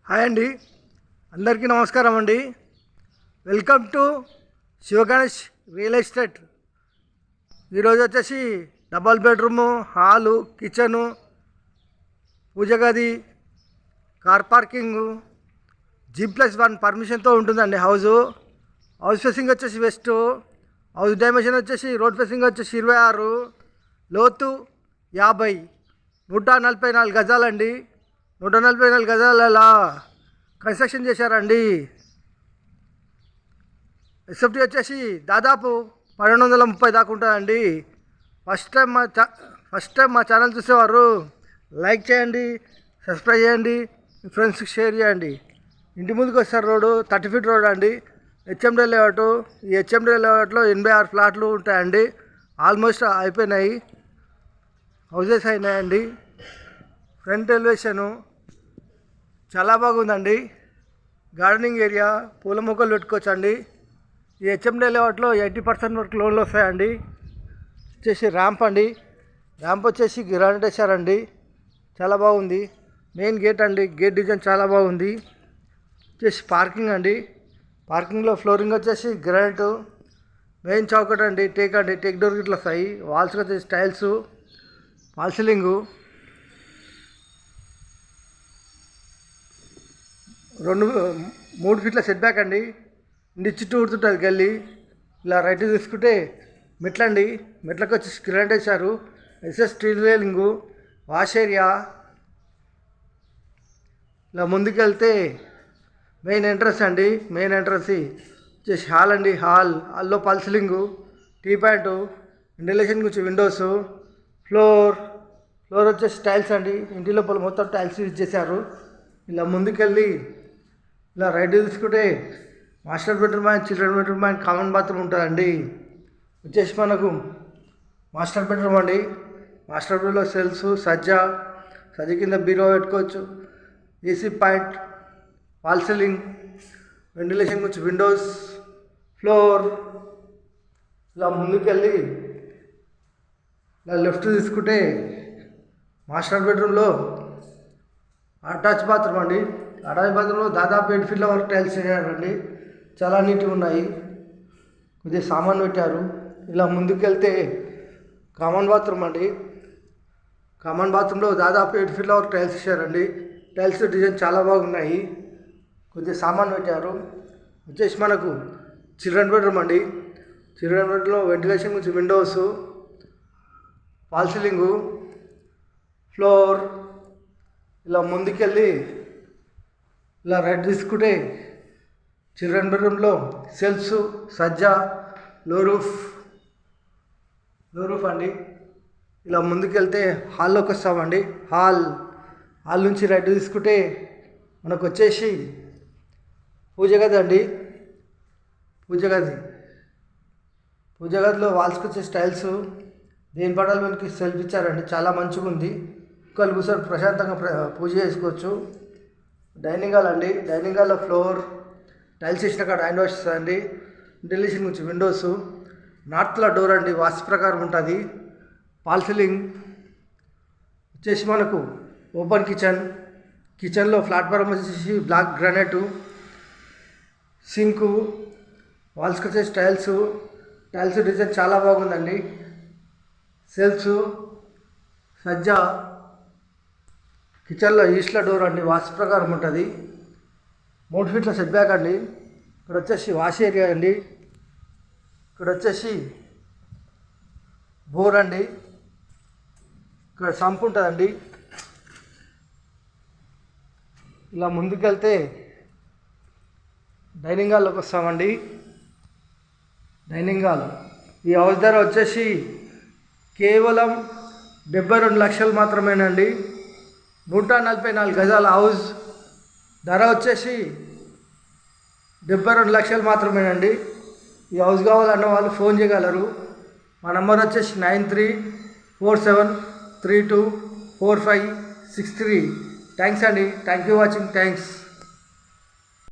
Hi అండి, అందరికీ నమస్కారం అండి. Welcome to Sivaganesh real estate. ఈరోజు వచ్చేసి డబల్ బెడ్రూము, హాలు, కిచెను, పూజ గది, కార్ పార్కింగు, G+1 పర్మిషన్తో ఉంటుందండి. హౌస్ ఫేసింగ్ వచ్చేసి వెస్ట్, హౌస్ డైమెన్షన్ వచ్చేసి రోడ్ ఫేసింగ్ వచ్చేసి 26, లోతు 50, 144 గజాలండి. 144 గజాలలో కన్స్ట్రక్షన్ చేశారండి. ఎస్ఎఫ్టీ వచ్చేసి దాదాపు 1230 దాకా ఉంటుందండి. ఫస్ట్ టైం మా ఛానల్ చూసేవారు లైక్ చేయండి, సబ్స్క్రైబ్ చేయండి, మీ ఫ్రెండ్స్కి షేర్ చేయండి. ఇంటి ముందుకు వస్తారు రోడ్డు 30 ఫీట్ రోడ్ అండి. HMD layout. ఈ హెచ్ఎండి లేఅవుట్లో 86 ఫ్లాట్లు ఉంటాయండి. ఆల్మోస్ట్ అయిపోయినాయి, హౌజెస్ అయినాయండి. ఫ్రంట్ ఎలివేషను చాలా బాగుందండి. గార్డెనింగ్ ఏరియా, పూల మొక్కలు పెట్టుకోవచ్చండి. ఈ హెచ్ఎండి లేఅవుట్లో 80% వరకు లోన్లు వస్తాయండి. వచ్చేసి ర్యాంప్ అండి. ర్యాంప్ వచ్చేసి గ్రానైట్ వేశారండి, చాలా బాగుంది. మెయిన్ గేట్ అండి, గేట్ డిజైన్ చాలా బాగుంది. వచ్చేసి పార్కింగ్ అండి. పార్కింగ్లో ఫ్లోరింగ్ వచ్చేసి గ్రానైట్. మెయిన్ చౌకట్ అండి, టేక్ డోర్ ఇట్లా వస్తాయి. వాల్స్కి వచ్చేసి టైల్స్, ఫాల్ సీలింగు, 3 ఫీట్ల సెట్ బ్యాక్ అండి. ఇంటి చుట్టూ ఉడుతుంటుంది గల్లీ. ఇలా రైట్ తీసుకుంటే మెట్లండి, మెట్లకు వచ్చేసి గ్రానైట్ వేశారు. Steel railing, wash area. ఇలా ముందుకెళ్తే మెయిన్ ఎంట్రన్స్ అండి. మెయిన్ ఎంట్రన్స్ వచ్చేసి హాల్ అండి. హాల్లో fall ceiling, T point, ventilation గురించి విండోస్, ఫ్లోర్ వచ్చేసి టైల్స్ అండి. ఇంటి లోపల మొత్తం టైల్స్ యూజ్ చేశారు. ఇలా ముందుకెళ్ళి ఇలా రైట్ తీసుకుంటే master bedroom and children bedroom and common bathroom ఉంటుందండి. వచ్చేసి మనకు మాస్టర్ బెడ్రూమ్ అండి. మాస్టర్ బెడ్రూమ్లో సెల్స్, సజ్జ కింద బీరో పెట్టుకోవచ్చు. AC point, fall ceiling, ventilation గురించి విండోస్, ఫ్లోర్. ఇలా ముందుకెళ్ళి ఇలా లెఫ్ట్ తీసుకుంటే మాస్టర్ బెడ్రూమ్లో అటాచ్ బాత్రూమ్ అండి. అటాచ్ బాత్రూంలో దాదాపు 8 ఫీట్ల వరకు టైల్స్ వేయారండి, చాలా నీట్గా ఉన్నాయి. కొద్దిగా సామాన్ పెట్టారు. ఇలా ముందుకెళ్తే కామన్ బాత్రూమ్ అండి. కామన్ బాత్రూంలో దాదాపు 8 ఫీట్ల వరకు టైల్స్ వేసారండి. టైల్స్ డిజైన్ చాలా బాగున్నాయి. కొద్దిగా సామాన్ పెట్టారు. వచ్చేసి మనకు చిల్డ్రన్ బెడ్రూమ్ అండి. చిల్డ్రన్ బెడ్రూమ్లో వెంటిలేషన్ గురించి విండోస్, ఫాల్ సీలింగు, ఫ్లోర్. ఇలా ముందుకెళ్ళి ఇలా రైట్ తీసుకుంటే చిల్డ్రన్ బెడ్రూమ్లో సెల్ఫ్స్, సజ్జ, లో రూఫ్ అండి. ఇలా ముందుకెళ్తే హాల్లోకి వస్తామండి. హాల్ నుంచి రైట్ తీసుకుంటే మనకు వచ్చేసి పూజ గది అండి. పూజ గదిలో వాల్స్కి వచ్చే స్టైల్స్, దేని పడాలి మనకి సెల్ఫ్ ఇచ్చారండి, చాలా మంచిగా ఉంది. ఒక్కళ్ళు కూర్చొని ప్రశాంతంగా పూజ చేసుకోవచ్చు. డైనింగ్ హాల్ అండి. డైనింగ్ హాల్లో ఫ్లోర్ టైల్స్ వేసిన కాడ హ్యాండ్ వాష్ అండి. వెంటిలేషన్ గురించి విండోస్, నార్త్లో డోర్ అండి, వాస్తు ప్రకారం ఉంటుంది. ఫాల్ సీలింగ్ వచ్చేసి మనకు ఓపెన్ కిచెన్లో ప్లాట్ఫారం వచ్చేసి బ్లాక్ గ్రానైట్, సింకు, వాల్స్కి వచ్చేసి టైల్స్ డిజైన్ చాలా బాగుందండి. సెల్ఫ్స్, సజ్జ. కిచెన్లో ఈస్ట్లో డోర్ అండి, వాస్తు ప్రకారం ఉంటుంది. 3 ఫీట్ల సెట్ బ్యాక్ అండి. ఇక్కడ వచ్చేసి వాష్ ఏరియా అండి. ఇక్కడ వచ్చేసి బోర్ అండి. ఇక్కడ సంప్ ఉంటుందండి. ఇలా ముందుకెళ్తే డైనింగ్ హాల్లోకి వస్తామండి. డైనింగ్ హాల్ ఈ హౌస్ ధర వచ్చేసి కేవలం 72 లక్షలు మాత్రమేనండి. 144 గజాల హౌస్ ధర వచ్చేసి 72 లక్షలు మాత్రమేనండి. ఈ హౌస్ కావాలన్న వాళ్ళు ఫోన్ చేయగలరు. మా నంబర్ వచ్చేసి 9347324563. థ్యాంక్స్ అండి. Thank you watching. థ్యాంక్స్.